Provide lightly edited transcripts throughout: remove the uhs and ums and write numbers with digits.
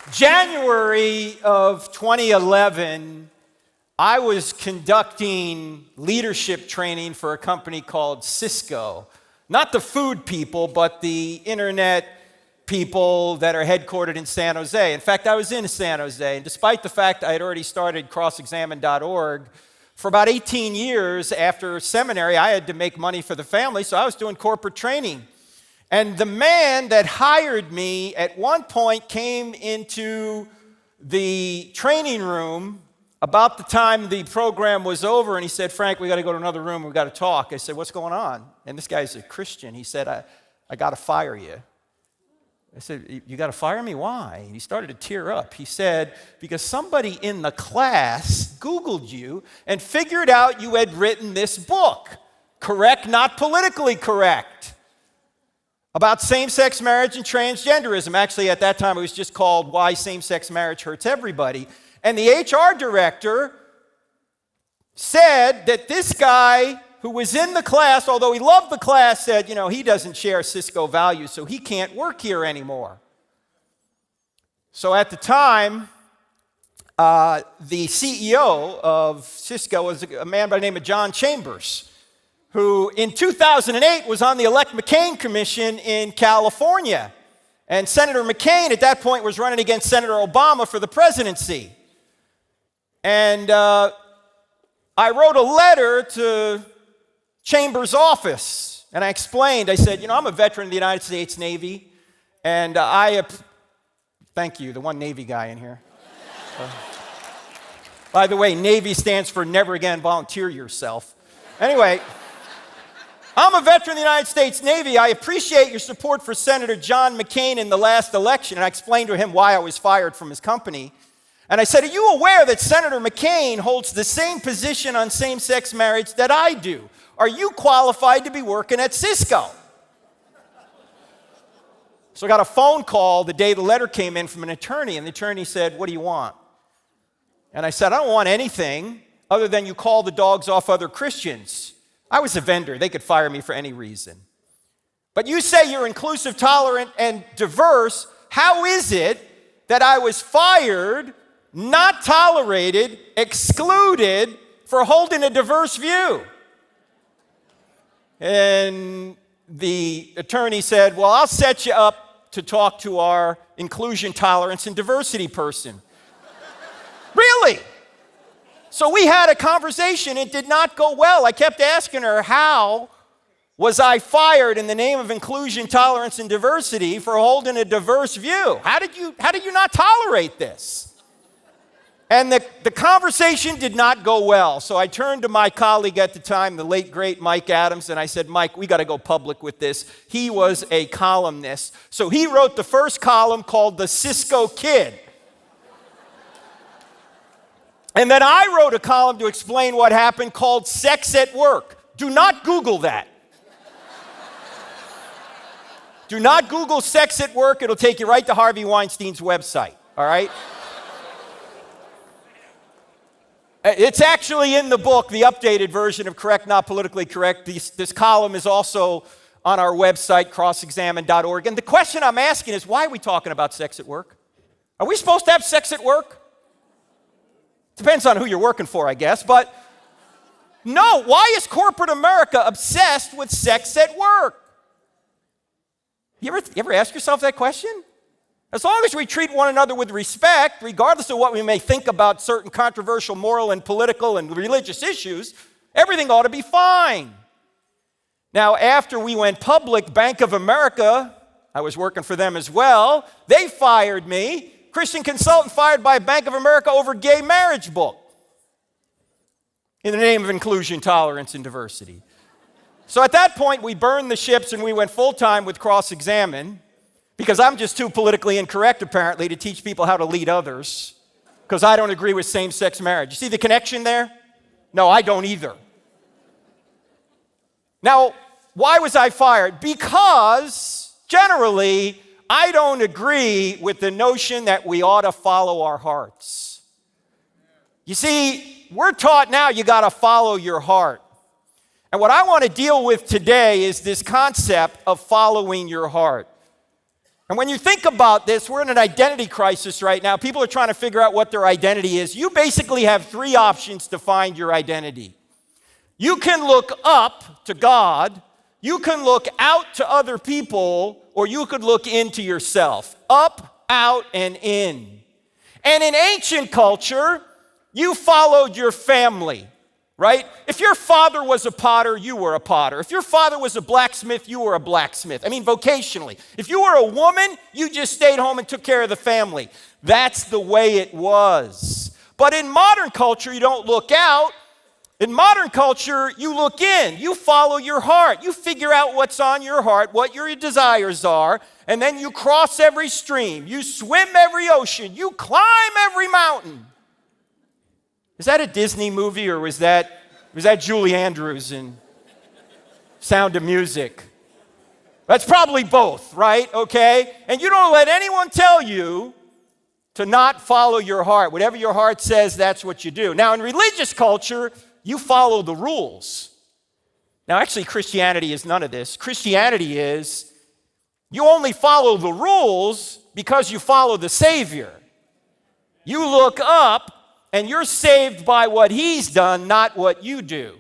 January of 2011, I was conducting leadership training for a company called Cisco. Not the food people, but the internet people that are headquartered in San Jose. In fact, I was in San Jose, and despite the fact I had already started crossexamine.org, for about 18 years after seminary, I had to make money for the family, so I was doing corporate training. And the man that hired me at one point came into the training room about the time the program was over, and he said, "Frank, we got to go to another room. We got to talk." I said, "What's going on?" And this guy's a Christian. He said, I got to fire you. I said, "You got to fire me? Why?" He started to tear up. He said, "Because somebody in the class Googled you and figured out you had written this book, Correct, Not Politically Correct, about same-sex marriage and transgenderism." Actually, at that time, it was just called Why Same-Sex Marriage Hurts Everybody. And the HR director said that this guy who was in the class, although he loved the class, said, he doesn't share Cisco values, so he can't work here anymore. So at the time, the CEO of Cisco was a man by the name of John Chambers, who in 2008 was on the Elect McCain Commission in California. And Senator McCain at that point was running against Senator Obama for the presidency. And I wrote a letter to Chambers' office, and I said, I'm a veteran of the United States Navy, and thank you, the one Navy guy in here. By the way, Navy stands for Never Again Volunteer Yourself. Anyway, I'm a veteran of the United States Navy. I appreciate your support for Senator John McCain in the last election, and I explained to him why I was fired from his company. And I said, "Are you aware that Senator McCain holds the same position on same-sex marriage that I do? Are you qualified to be working at Cisco?" So I got a phone call the day the letter came in from an attorney, and the attorney said, "What do you want?" And I said, "I don't want anything other than you call the dogs off other Christians." I was a vendor. They could fire me for any reason. "But you say you're inclusive, tolerant, and diverse. How is it that I was fired, not tolerated, excluded for holding a diverse view?" And the attorney said, "Well, I'll set you up to talk to our inclusion, tolerance, and diversity person." Really? So we had a conversation. It did not go well. I kept asking her, how was I fired in the name of inclusion, tolerance, and diversity for holding a diverse view? How did you not tolerate this? And the conversation did not go well. So I turned to my colleague at the time, the late, great Mike Adams, and I said, "Mike, we got to go public with this." He was a columnist. So he wrote the first column called The Cisco Kid. And then I wrote a column to explain what happened called Sex at Work. Do not Google that. Do not Google sex at work. It'll take you right to Harvey Weinstein's website, all right? It's actually in the book, the updated version of Correct, Not Politically Correct. This column is also on our website, crossexamine.org. And the question I'm asking is, why are we talking about sex at work? Are we supposed to have sex at work? Depends on who you're working for, I guess. But no, why is corporate America obsessed with sex at work? You ever ask yourself that question? As long as we treat one another with respect, regardless of what we may think about certain controversial moral and political and religious issues, everything ought to be fine. Now, after we went public, Bank of America, I was working for them as well, they fired me. Christian consultant fired by Bank of America over gay marriage book in the name of inclusion, tolerance, and diversity. So at that point, we burned the ships and we went full-time with Cross-Examine, because I'm just too politically incorrect, apparently, to teach people how to lead others, because I don't agree with same-sex marriage. You see the connection there? No, I don't either. Now, why was I fired? Because, generally, I don't agree with the notion that we ought to follow our hearts. You see, we're taught now you got to follow your heart. And what I want to deal with today is this concept of following your heart. And when you think about this, we're in an identity crisis right now. People are trying to figure out what their identity is. You basically have three options to find your identity. You can look up to God, you can look out to other people, or you could look into yourself. Up, out, and in. And in ancient culture, you followed your family, right? If your father was a potter, you were a potter. If your father was a blacksmith, you were a blacksmith. I mean, vocationally. If you were a woman, you just stayed home and took care of the family. That's the way it was. But in modern culture, you don't look out. In modern culture, you look in. You follow your heart. You figure out what's on your heart, what your desires are, and then you cross every stream. You swim every ocean. You climb every mountain. Is that a Disney movie, or was that Julie Andrews in Sound of Music? That's probably both, right? Okay? And you don't let anyone tell you to not follow your heart. Whatever your heart says, that's what you do. Now, in religious culture, you follow the rules. Now, actually, Christianity is none of this. Christianity is you only follow the rules because you follow the Savior. You look up, and you're saved by what He's done, not what you do.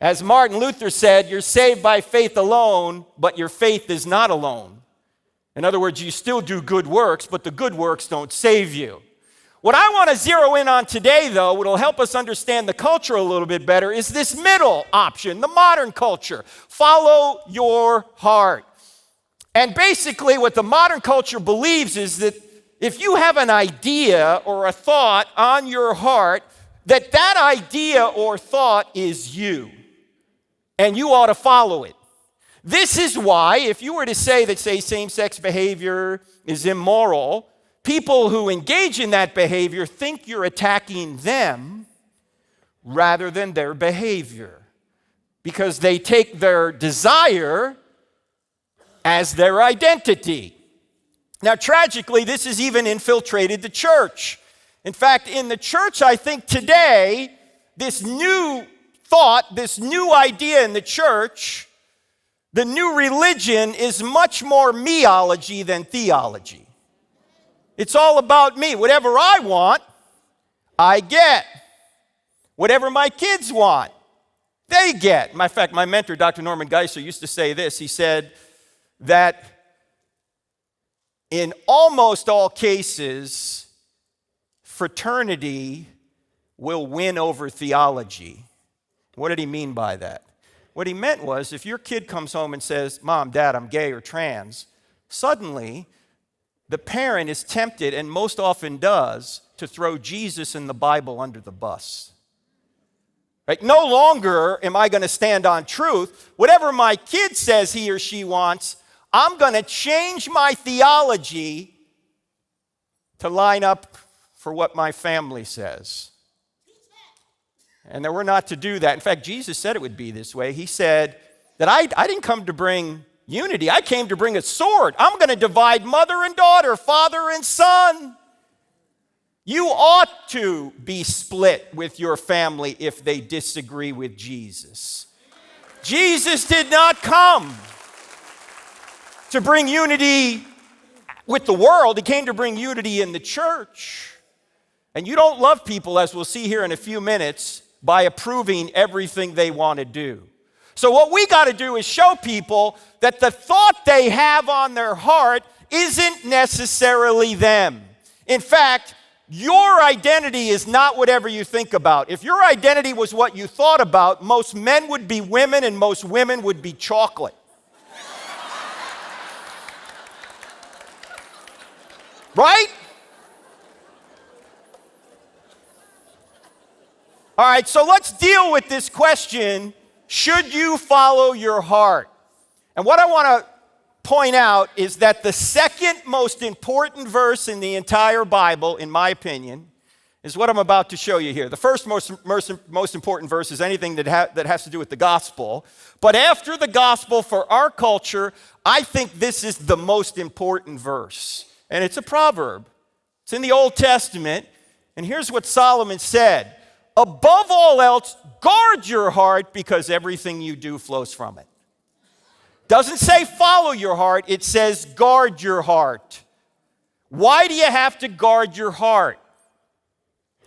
As Martin Luther said, you're saved by faith alone, but your faith is not alone. In other words, you still do good works, but the good works don't save you. What I want to zero in on today, though, what will help us understand the culture a little bit better, is this middle option, the modern culture. Follow your heart. And basically, what the modern culture believes is that if you have an idea or a thought on your heart, that idea or thought is you, and you ought to follow it. This is why, if you were to say same-sex behavior is immoral, people who engage in that behavior think you're attacking them rather than their behavior, because they take their desire as their identity. Now, tragically, this has even infiltrated the church. In fact, in the church, I think today, this new thought, this new idea in the church, the new religion is much more meology than theology. It's all about me. Whatever I want, I get. Whatever my kids want, they get. In fact, my mentor, Dr. Norman Geisler, used to say this. He said that in almost all cases, fraternity will win over theology. What did he mean by that? What he meant was, if your kid comes home and says, Mom, Dad, I'm gay or trans, suddenly the parent is tempted, and most often does, to throw Jesus and the Bible under the bus. Right? No longer am I going to stand on truth. Whatever my kid says he or she wants, I'm going to change my theology to line up for what my family says. And that we're not to do that. In fact, Jesus said it would be this way. He said that I didn't come to bring unity. I came to bring a sword. I'm going to divide mother and daughter, father and son. You ought to be split with your family if they disagree with Jesus. Jesus did not come to bring unity with the world. He came to bring unity in the church. And you don't love people, as we'll see here in a few minutes, by approving everything they want to do. So what we got to do is show people that the thought they have on their heart isn't necessarily them. In fact, your identity is not whatever you think about. If your identity was what you thought about, most men would be women and most women would be chocolate. Right? All right, so let's deal with this question, should you follow your heart? And what I want to point out is that the second most important verse in the entire Bible, in my opinion, is what I'm about to show you here. The first most important verse is anything that has to do with the gospel. But after the gospel, for our culture, I think this is the most important verse. And it's a proverb. It's in the Old Testament. And here's what Solomon said. Above all else, guard your heart because everything you do flows from it. Doesn't say follow your heart, it says guard your heart. Why do you have to guard your heart?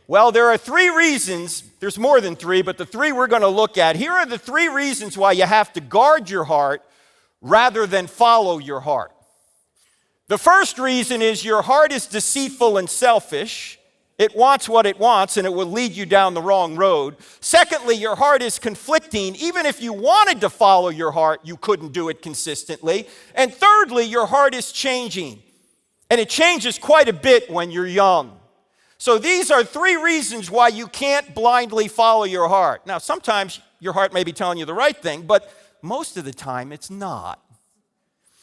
Well, there are 3 reasons. There's more than 3, but the 3 we're going to look at. Here are the 3 reasons why you have to guard your heart rather than follow your heart. The first reason is your heart is deceitful and selfish. It wants what it wants, and it will lead you down the wrong road. Secondly, your heart is conflicting. Even if you wanted to follow your heart, you couldn't do it consistently. And thirdly, your heart is changing. And it changes quite a bit when you're young. So these are 3 reasons why you can't blindly follow your heart. Now, sometimes your heart may be telling you the right thing, but most of the time it's not.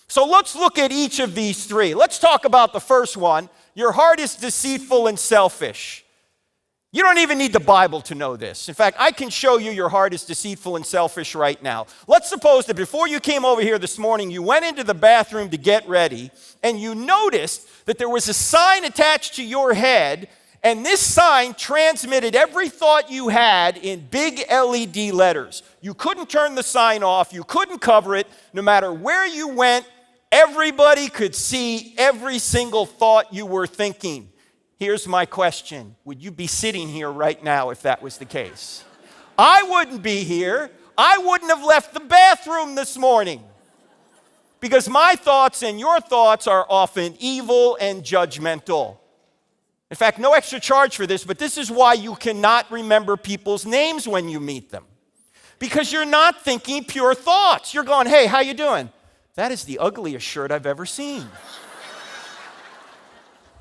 So let's look at each of these 3. Let's talk about the first one. Your heart is deceitful and selfish. You don't even need the Bible to know this. In fact, I can show you your heart is deceitful and selfish right now. Let's suppose that before you came over here this morning, you went into the bathroom to get ready, and you noticed that there was a sign attached to your head, and this sign transmitted every thought you had in big LED letters. You couldn't turn the sign off. You couldn't cover it. No matter where you went, everybody could see every single thought you were thinking. Here's my question. Would you be sitting here right now if that was the case? I wouldn't be here. I wouldn't have left the bathroom this morning. Because my thoughts and your thoughts are often evil and judgmental. In fact, no extra charge for this, but this is why you cannot remember people's names when you meet them. Because you're not thinking pure thoughts. You're going, hey, how you doing? That is the ugliest shirt I've ever seen.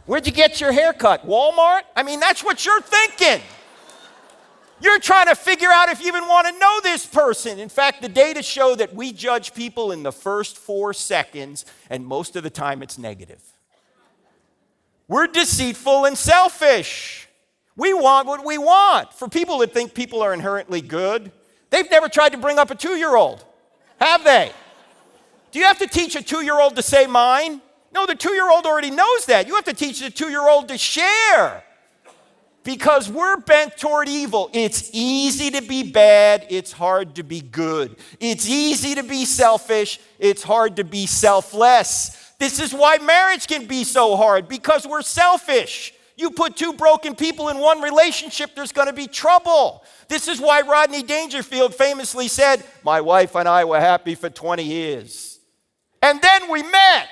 Where'd you get your hair cut? Walmart? I mean, that's what you're thinking. You're trying to figure out if you even want to know this person. In fact, the data show that we judge people in the first 4 seconds, and most of the time it's negative. We're deceitful and selfish. We want what we want. For people that think people are inherently good, they've never tried to bring up a 2-year-old, have they? Do you have to teach a 2-year-old to say mine? No, the 2-year-old already knows that. You have to teach the 2-year-old to share. Because we're bent toward evil. It's easy to be bad. It's hard to be good. It's easy to be selfish. It's hard to be selfless. This is why marriage can be so hard, because we're selfish. You put 2 broken people in one relationship, there's going to be trouble. This is why Rodney Dangerfield famously said, my wife and I were happy for 20 years. And then we met.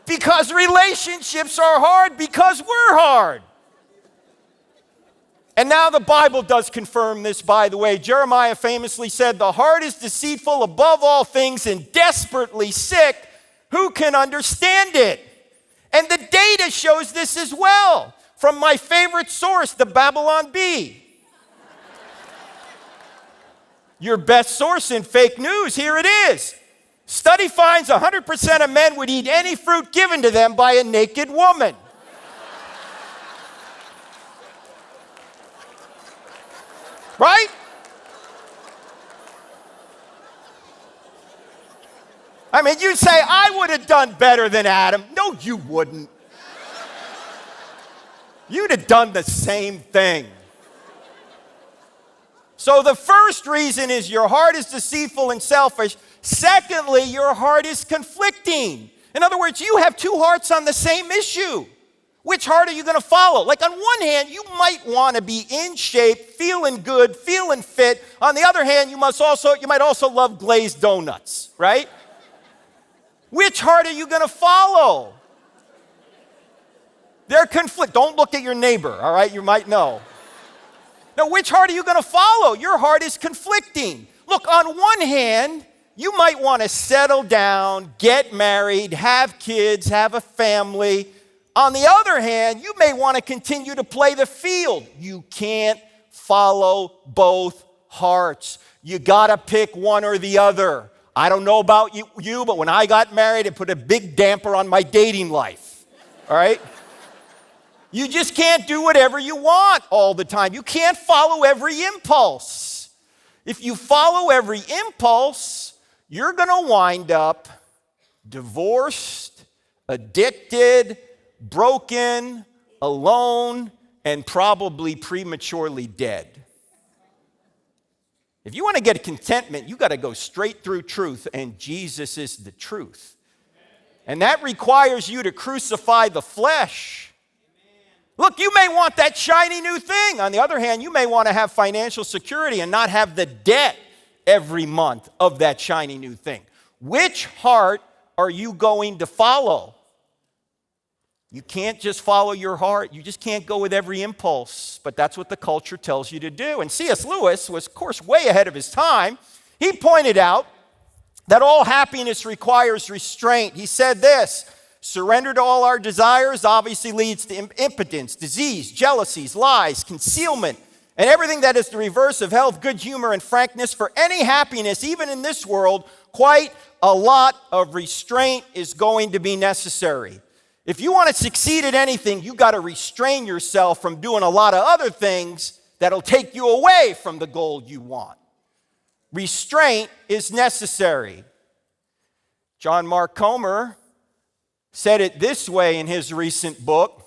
Because relationships are hard, because we're hard. And now the Bible does confirm this, by the way. Jeremiah famously said, the heart is deceitful above all things and desperately sick. Who can understand it? And the data shows this as well. From my favorite source, the Babylon Bee. Your best source in fake news, here it is. Study finds 100% of men would eat any fruit given to them by a naked woman. Right? I mean, you say, I would have done better than Adam. No, you wouldn't. You'd have done the same thing. So the first reason is your heart is deceitful and selfish. Secondly, your heart is conflicting. In other words, you have 2 hearts on the same issue. Which heart are you going to follow? Like on one hand, you might want to be in shape, feeling good, feeling fit. On the other hand, you might also love glazed donuts, right? Which heart are you going to follow? They're conflict. Don't look at your neighbor, all right? You might know. Now, which heart are you going to follow? Your heart is conflicting. Look, on one hand, you might want to settle down, get married, have kids, have a family. On the other hand, you may want to continue to play the field. You can't follow both hearts. You got to pick one or the other. I don't know about you, but when I got married, it put a big damper on my dating life. All right? You just can't do whatever you want all the time. You can't follow every impulse. If you follow every impulse, you're going to wind up divorced, addicted, broken, alone, and probably prematurely dead. If you want to get contentment, you got to go straight through truth, and Jesus is the truth. And that requires you to crucify the flesh. Look, you may want that shiny new thing. On the other hand, you may want to have financial security and not have the debt every month of that shiny new thing. Which heart are you going to follow? You can't just follow your heart. You just can't go with every impulse. But that's what the culture tells you to do. And C.S. Lewis was, of course, way ahead of his time. He pointed out that all happiness requires restraint. He said this: surrender to all our desires obviously leads to impotence, disease, jealousies, lies, concealment, and everything that is the reverse of health, good humor, and frankness. For any happiness, even in this world, quite a lot of restraint is going to be necessary. If you want to succeed at anything, you got to restrain yourself from doing a lot of other things that'll take you away from the goal you want. Restraint is necessary. John Mark Comer said it this way in his recent book.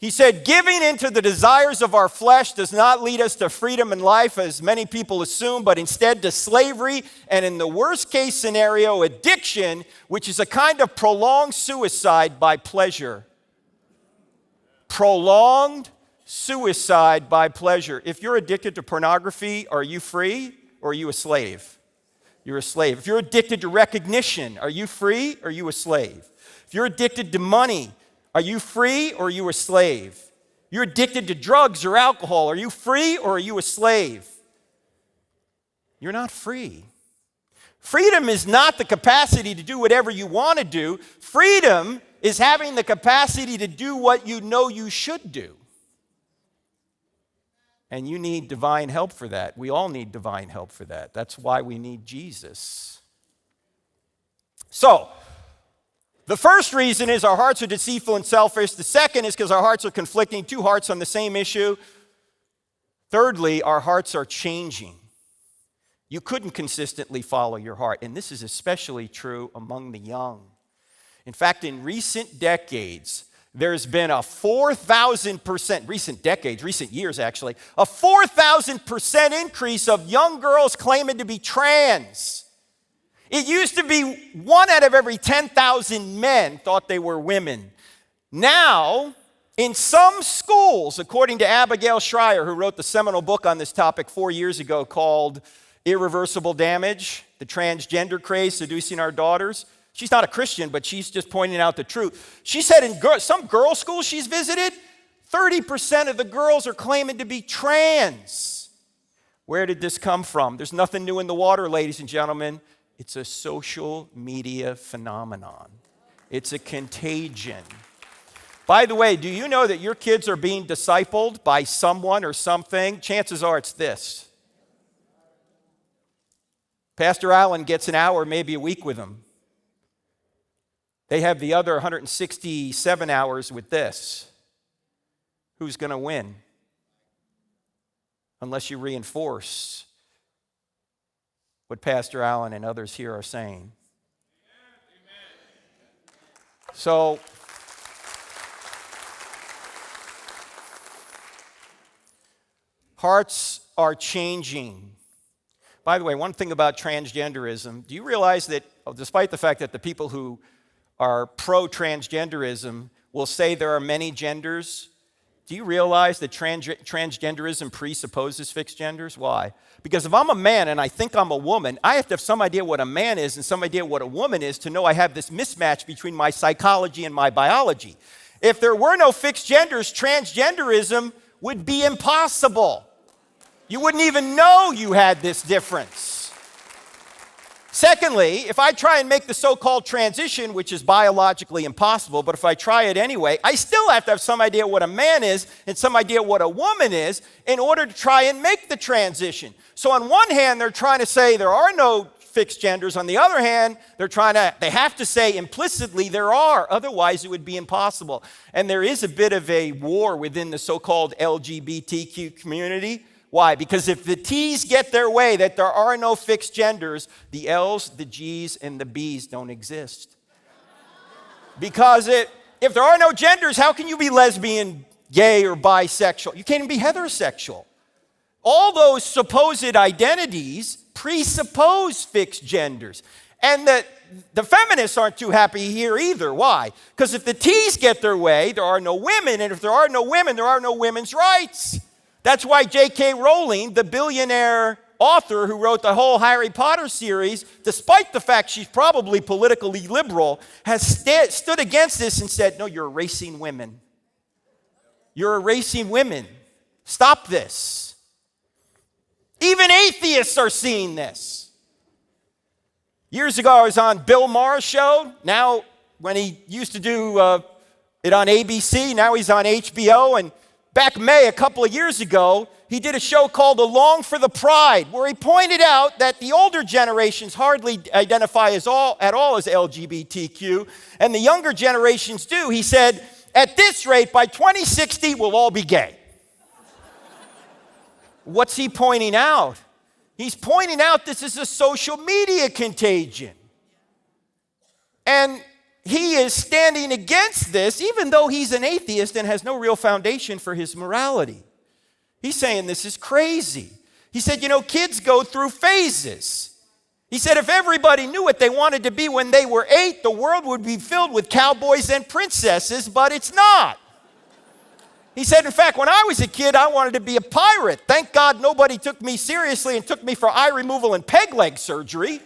He said, giving into the desires of our flesh does not lead us to freedom and life, as many people assume, but instead to slavery, and in the worst case scenario, addiction, which is a kind of prolonged suicide by pleasure. Prolonged suicide by pleasure. If you're addicted to pornography, are you free or are you a slave? You're a slave. If you're addicted to recognition, are you free or are you a slave? If you're addicted to money, are you free or are you a slave? You're addicted to drugs or alcohol. Are you free or are you a slave? You're not free. Freedom is not the capacity to do whatever you want to do. Freedom is having the capacity to do what you know you should do. And you need divine help for that. We all need divine help for that. That's why we need Jesus. So, the first reason is our hearts are deceitful and selfish. The second is because our hearts are conflicting, two hearts on the same issue. Thirdly, our hearts are changing. You couldn't consistently follow your heart, and this is especially true among the young. In fact, in recent decades, there's been a 4,000%, recent years actually, a 4,000% increase of young girls claiming to be trans. It used to be 1 out of every 10,000 men thought they were women. Now, in some schools, according to Abigail Schreier, who wrote the seminal book on this topic 4 years ago called Irreversible Damage, the Transgender Craze Seducing Our Daughters. She's not a Christian, but she's just pointing out the truth. She said in some girls' schools she's visited, 30% of the girls are claiming to be trans. Where did this come from? There's nothing new in the water, ladies and gentlemen. It's a social media phenomenon. It's a contagion. By the way, do you know that your kids are being discipled by someone or something? Chances are it's this. Pastor Allen gets an hour, maybe a week with them. They have the other 167 hours with this. Who's going to win? Unless you reinforce what Pastor Allen and others here are saying. So, hearts are changing. By the way, one thing about transgenderism, do you realize that despite the fact that the people who are pro-transgenderism will say there are many genders, do you realize that transgenderism presupposes fixed genders? Why? Because if I'm a man and I think I'm a woman, I have to have some idea what a man is and some idea what a woman is to know I have this mismatch between my psychology and my biology. If there were no fixed genders, transgenderism would be impossible. You wouldn't even know you had this difference. Secondly, if I try and make the so-called transition, which is biologically impossible, but if I try it anyway, I still have to have some idea what a man is and some idea what a woman is in order to try and make the transition. So on one hand, they're trying to say there are no fixed genders. On the other hand, they have to say implicitly there are, otherwise it would be impossible. And there is a bit of a war within the so-called LGBTQ community. Why? Because if the T's get their way, that there are no fixed genders, the L's, the G's, and the B's don't exist. Because if there are no genders, how can you be lesbian, gay, or bisexual? You can't even be heterosexual. All those supposed identities presuppose fixed genders. And the feminists aren't too happy here either. Why? Because if the T's get their way, there are no women. And if there are no women, there are no women's rights. That's why J.K. Rowling, the billionaire author who wrote the whole Harry Potter series, despite the fact she's probably politically liberal, has stood against this and said, no, you're erasing women. You're erasing women. Stop this. Even atheists are seeing this. Years ago, I was on Bill Maher's show. Now, when he used to do it on ABC, now he's on HBO. And back in May, a couple of years ago, he did a show called Along for the Pride, where he pointed out that the older generations hardly identify at all as LGBTQ, and the younger generations do. He said, at this rate, by 2060, we'll all be gay. What's he pointing out? He's pointing out this is a social media contagion. And he is standing against this, even though he's an atheist and has no real foundation for his morality. He's saying this is crazy. He said, kids go through phases. He said if everybody knew what they wanted to be when they were 8, the world would be filled with cowboys and princesses, but it's not. He said, in fact, when I was a kid, I wanted to be a pirate. Thank God nobody took me seriously and took me for eye removal and peg leg surgery.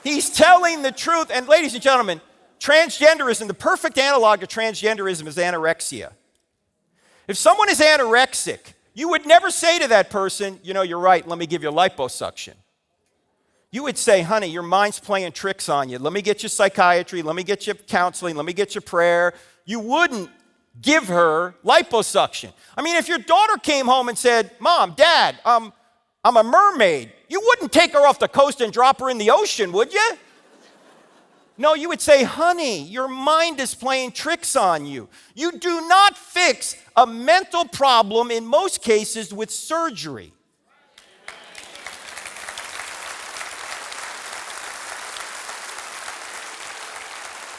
He's telling the truth. And ladies and gentlemen, transgenderism, the perfect analog of transgenderism is anorexia. If someone is anorexic, you would never say to that person, you're right, let me give you liposuction. You would say, honey, your mind's playing tricks on you. Let me get you psychiatry. Let me get you counseling. Let me get you prayer. You wouldn't give her liposuction. I mean, if your daughter came home and said, Mom, Dad, I'm a mermaid, you wouldn't take her off the coast and drop her in the ocean, would you? No, you would say, honey, your mind is playing tricks on you. You do not fix a mental problem, in most cases, with surgery.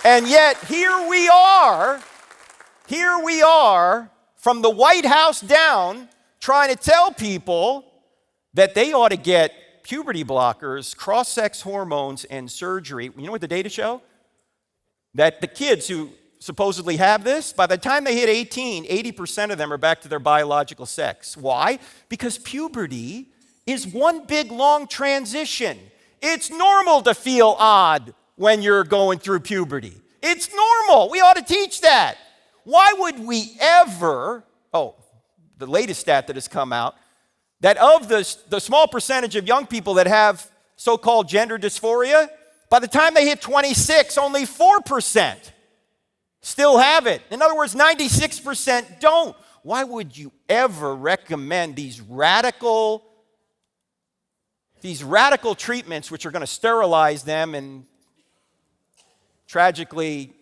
And yet, here we are, from the White House down, trying to tell people that they ought to get puberty blockers, cross-sex hormones, and surgery. You know what the data show? That the kids who supposedly have this, by the time they hit 18, 80% of them are back to their biological sex. Why? Because puberty is one big, long transition. It's normal to feel odd when you're going through puberty. It's normal. We ought to teach that. Why would we ever, the latest stat that has come out, that of the small percentage of young people that have so-called gender dysphoria, by the time they hit 26, only 4% still have it. In other words, 96% don't. Why would you ever recommend these radical treatments which are going to sterilize them and tragically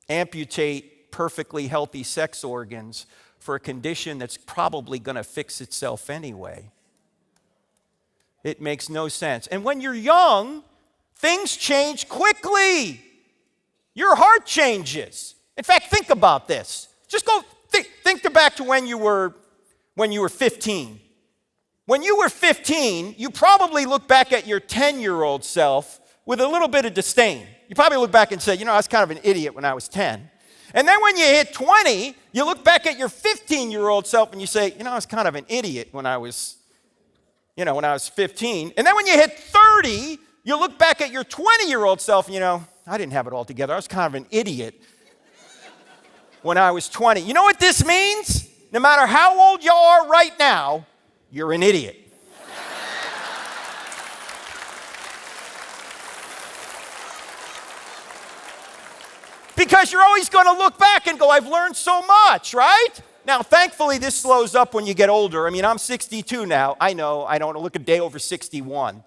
amputate perfectly healthy sex organs for a condition that's probably going to fix itself anyway? It makes no sense. And when you're young, things change quickly. Your heart changes. In fact, think about this. Just go think back to when you were 15. When you were 15, you probably look back at your 10-year-old self with a little bit of disdain. You probably look back and say, I was kind of an idiot when I was 10. And then when you hit 20, you look back at your 15-year-old self and you say, I was kind of an idiot when I was 15. And then when you hit 30, you look back at your 20-year-old self and I didn't have it all together. I was kind of an idiot when I was 20. You know what this means? No matter how old you are right now, you're an idiot. Because you're always going to look back and go, I've learned so much, right? Now, thankfully, this slows up when you get older. I mean, I'm 62 now. I know, I don't look a day over 61.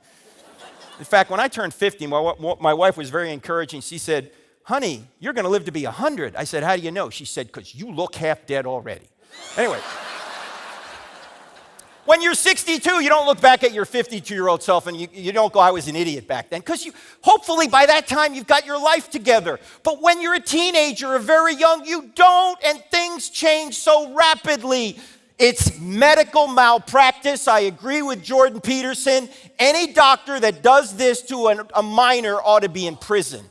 In fact, when I turned 50, my wife was very encouraging. She said, honey, you're going to live to be 100. I said, how do you know? She said, because you look half dead already. Anyway. When you're 62, you don't look back at your 52-year-old self and you don't go, I was an idiot back then. Because hopefully by that time you've got your life together. But when you're a teenager or very young, you don't, and things change so rapidly. It's medical malpractice. I agree with Jordan Peterson. Any doctor that does this to a minor ought to be in prison.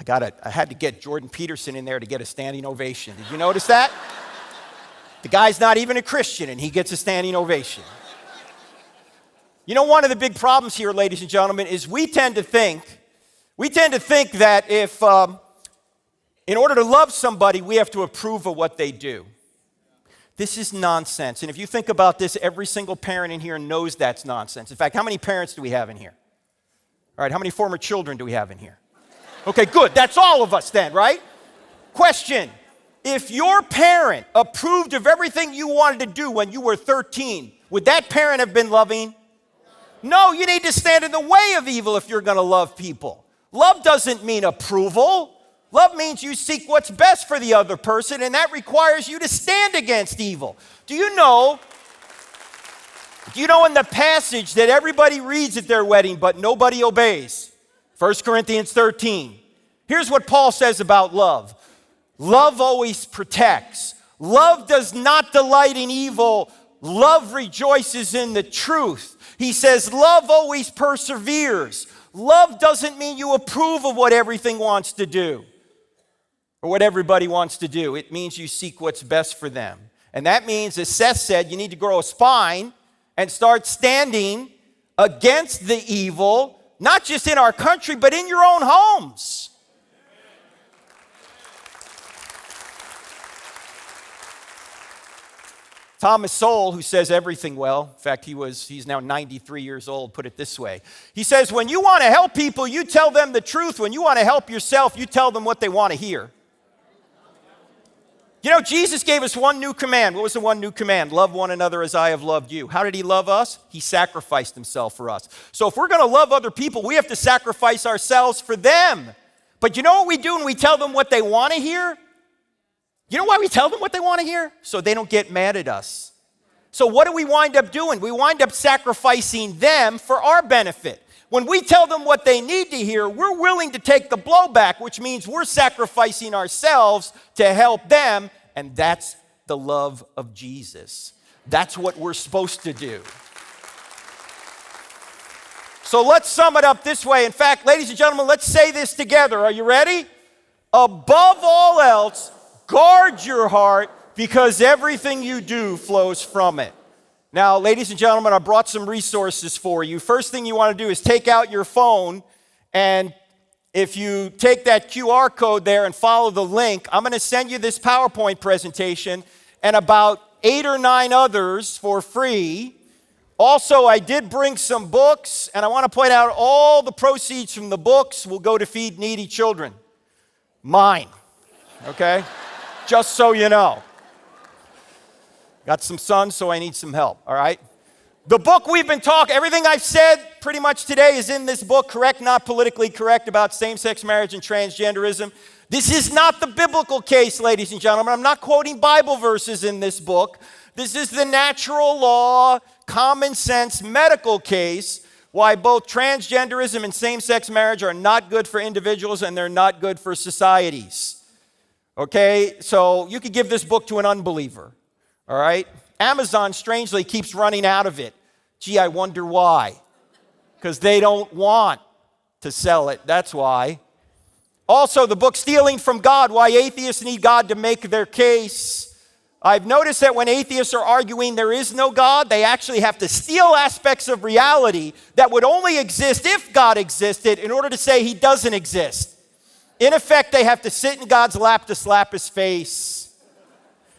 I had to get Jordan Peterson in there to get a standing ovation. Did you notice that? The guy's not even a Christian, and he gets a standing ovation. You know, one of the big problems here, ladies and gentlemen, is we tend to think that if, in order to love somebody, we have to approve of what they do. This is nonsense. And if you think about this, every single parent in here knows that's nonsense. In fact, how many parents do we have in here? All right, how many former children do we have in here? Okay, good. That's all of us then, right? Question. If your parent approved of everything you wanted to do when you were 13, would that parent have been loving? No, you need to stand in the way of evil if you're going to love people. Love doesn't mean approval. Love means you seek what's best for the other person, and that requires you to stand against evil. Do you know in the passage that everybody reads at their wedding, but nobody obeys? 1 Corinthians 13. Here's what Paul says about love. Love always protects. Love does not delight in evil. Love rejoices in the truth. He says love always perseveres. Love doesn't mean you approve of what everything wants to do or what everybody wants to do. It means you seek what's best for them. And that means, as Seth said, you need to grow a spine and start standing against the evil, not just in our country, but in your own homes. Thomas Sowell, who says everything well, in fact, he's now 93 years old, put it this way. He says, when you want to help people, you tell them the truth. When you want to help yourself, you tell them what they want to hear. You know, Jesus gave us one new command. What was the one new command? Love one another as I have loved you. How did he love us? He sacrificed himself for us. So if we're going to love other people, we have to sacrifice ourselves for them. But you know what we do when we tell them what they want to hear? You know why we tell them what they want to hear? So they don't get mad at us. So what do we wind up doing? We wind up sacrificing them for our benefit. When we tell them what they need to hear, we're willing to take the blowback, which means we're sacrificing ourselves to help them, and that's the love of Jesus. That's what we're supposed to do. So let's sum it up this way. In fact, ladies and gentlemen, let's say this together. Are you ready? Above all else, guard your heart, because everything you do flows from it. Now, ladies and gentlemen, I brought some resources for you. First thing you want to do is take out your phone, and if you take that QR code there and follow the link, I'm going to send you this PowerPoint presentation and about 8 or 9 others for free. Also, I did bring some books, and I want to point out all the proceeds from the books will go to feed needy children. Mine, okay? Just so you know. Got some sons, so I need some help, all right? The book we've been talking, everything I've said pretty much today is in this book, Correct, Not Politically Correct, about same-sex marriage and transgenderism. This is not the biblical case, ladies and gentlemen. I'm not quoting Bible verses in this book. This is the natural law, common sense, medical case why both transgenderism and same-sex marriage are not good for individuals and they're not good for societies. Okay, so you could give this book to an unbeliever. All right? Amazon, strangely, keeps running out of it. Gee, I wonder why. Because they don't want to sell it. That's why. Also, the book Stealing from God, Why Atheists Need God to Make Their Case. I've noticed that when atheists are arguing there is no God, they actually have to steal aspects of reality that would only exist if God existed in order to say he doesn't exist. In effect, they have to sit in God's lap to slap his face.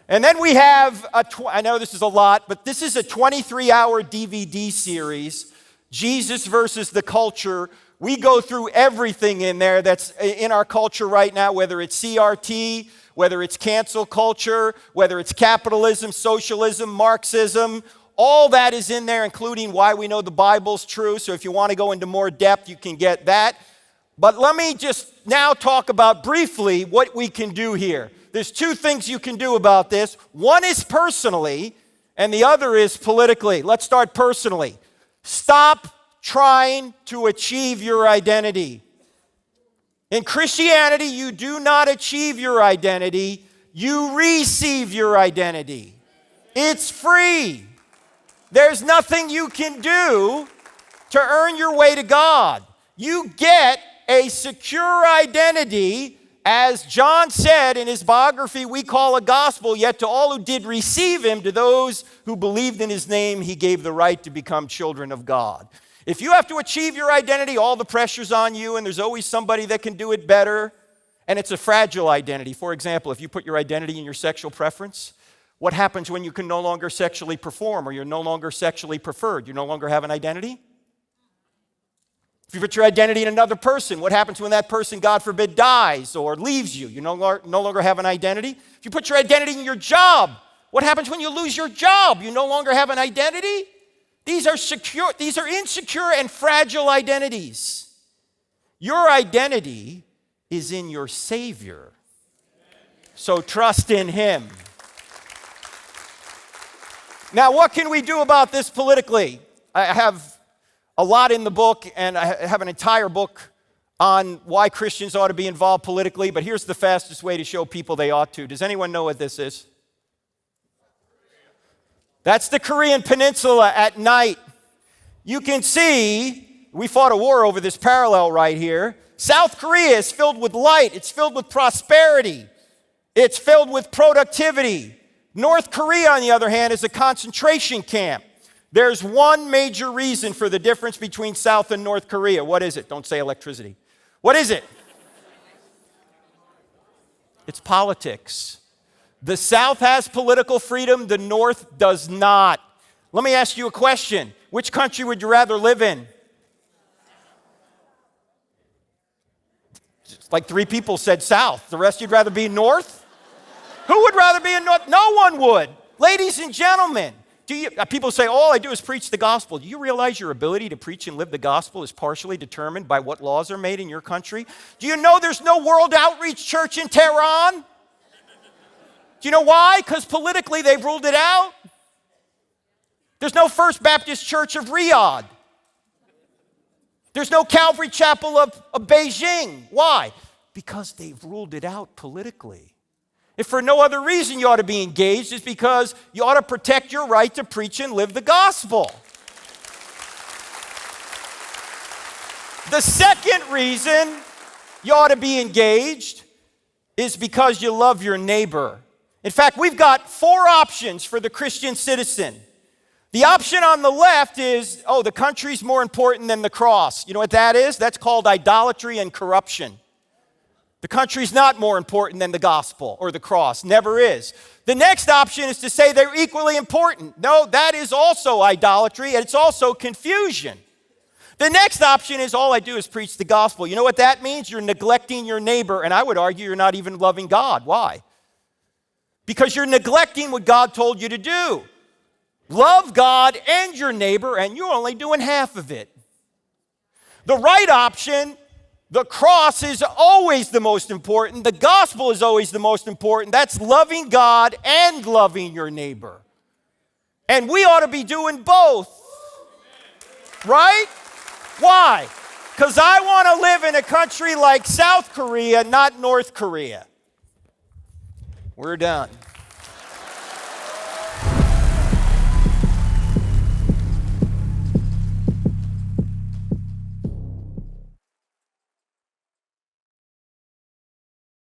And then we have, I know this is a lot, but this is a 23-hour DVD series, Jesus versus the Culture, We go through everything in there that's in our culture right now, whether it's CRT, whether it's cancel culture, whether it's capitalism, socialism, Marxism. All that is in there, including why we know the Bible's true. So if you want to go into more depth, you can get that. But let me just now talk about briefly what we can do here. There's two things you can do about this. One is personally, and the other is politically. Let's start personally. Stop trying to achieve your identity. In Christianity, you do not achieve your identity, you receive your identity. It's free. There's nothing you can do to earn your way to God. You get a secure identity, as John said in his biography, we call a gospel, yet to all who did receive him, to those who believed in his name, he gave the right to become children of God. If you have to achieve your identity, all the pressure's on you, and there's always somebody that can do it better, and it's a fragile identity. For example, if you put your identity in your sexual preference, what happens when you can no longer sexually perform, or you're no longer sexually preferred? You no longer have an identity? If you put your identity in another person, what happens when that person, God forbid, dies or leaves you? You no longer have an identity? If you put your identity in your job, what happens when you lose your job? You no longer have an identity? These are insecure and fragile identities. Your identity is in your Savior. So trust in him. Now, what can we do about this politically? I have a lot in the book, and I have an entire book on why Christians ought to be involved politically, but here's the fastest way to show people they ought to. Does anyone know what this is? That's the Korean Peninsula at night. You can see, we fought a war over this parallel right here. South Korea is filled with light. It's filled with prosperity. It's filled with productivity. North Korea, on the other hand, is a concentration camp. There's one major reason for the difference between South and North Korea. What is it? Don't say electricity. What is it? It's politics. The South has political freedom, the North does not. Let me ask you a question. Which country would you rather live in? Like 3 people said South. The rest you'd rather be North? Who would rather be in North? No one would. Ladies and gentlemen, people say, all I do is preach the gospel. Do you realize your ability to preach and live the gospel is partially determined by what laws are made in your country? Do you know there's no World Outreach Church in Tehran? Do you know why? Because politically they've ruled it out. There's no First Baptist Church of Riyadh. There's no Calvary Chapel of Beijing. Why? Because they've ruled it out politically. If for no other reason you ought to be engaged, it's because you ought to protect your right to preach and live the gospel. The second reason you ought to be engaged is because you love your neighbor. In fact, we've got 4 options for the Christian citizen. The option on the left is, the country's more important than the cross. You know what that is? That's called idolatry and corruption. The country's not more important than the gospel or the cross. Never is. The next option is to say they're equally important. No, that is also idolatry, and it's also confusion. The next option is all I do is preach the gospel. You know what that means? You're neglecting your neighbor, and I would argue you're not even loving God. Why? Because you're neglecting what God told you to do. Love God and your neighbor, and you're only doing half of it. The right option, the cross, is always the most important. The gospel is always the most important. That's loving God and loving your neighbor. And we ought to be doing both. Right? Why? Because I want to live in a country like South Korea, not North Korea. We're done.